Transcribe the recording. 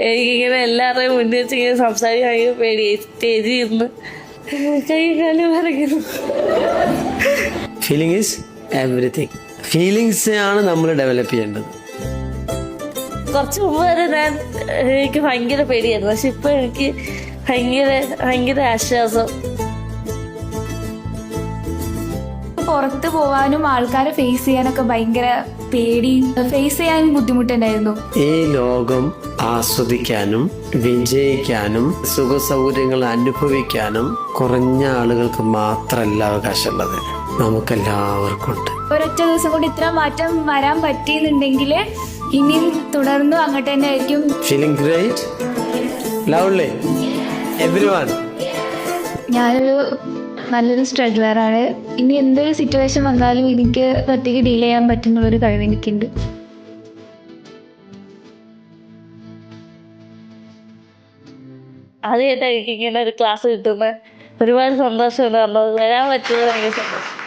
എനിക്കിങ്ങനെ എല്ലാവരുടെയും മുന്നിൽ വെച്ച് ഇങ്ങനെ സംസാരിക്കാൻ പേടി. സ്റ്റേജിൽ ഇരുന്ന് കൈ കാലം പറയുന്നു. Feeling is everything. ഫീലിങ്സ് ആണ് നമ്മൾ ഡെവലപ്പ് ചെയ്യേണ്ടത്. കുറച്ച് മുമ്പ് വരെ എനിക്ക് ഭയങ്കര പേടിയായിരുന്നു. പക്ഷെ ഇപ്പൊ എനിക്ക് ഭയങ്കര ആശ്വാസം. പുറത്ത് പോവാനും ആൾക്കാരെ ഫേസ് ചെയ്യാനൊക്കെ ഭയങ്കര പേടി, ഫേസ് ചെയ്യാനും ബുദ്ധിമുട്ടുണ്ടായിരുന്നു. ഈ ലോകം ആസ്വദിക്കാനും വിജയിക്കാനും സുഖ സൗകര്യങ്ങൾ അനുഭവിക്കാനും കുറഞ്ഞ ആളുകൾക്ക് മാത്രമല്ല അവകാശമുള്ളത്, നമുക്കെല്ലാവർക്കും ഉണ്ട്. ഒരൊറ്റ ദിവസം കൊണ്ട് ഇത്ര മാറ്റം വരാൻ പറ്റിയെന്നുണ്ടെങ്കിൽ ഇനിയും തുടർന്നും അങ്ങോട്ട് തന്നെ ആയിരിക്കും. Feeling great, lovely, everyone. ഞാനൊരു നല്ലൊരു സ്ട്രഗ്ലറാണ്. ഇനി എന്തൊരു സിറ്റുവേഷൻ വന്നാലും എനിക്ക് ഒറ്റയ്ക്ക് ഡീൽ ചെയ്യാൻ പറ്റുന്നുള്ളൊരു കഴിവ് എനിക്കുണ്ട്. ആദ്യമായിട്ടാണ് എനിക്ക് ഇങ്ങനെ ഒരു ക്ലാസ് കിട്ടുന്നത്. ഒരുപാട് സന്തോഷമുണ്ട്. വരാൻ പറ്റുന്നത് ഭയങ്കര സന്തോഷം.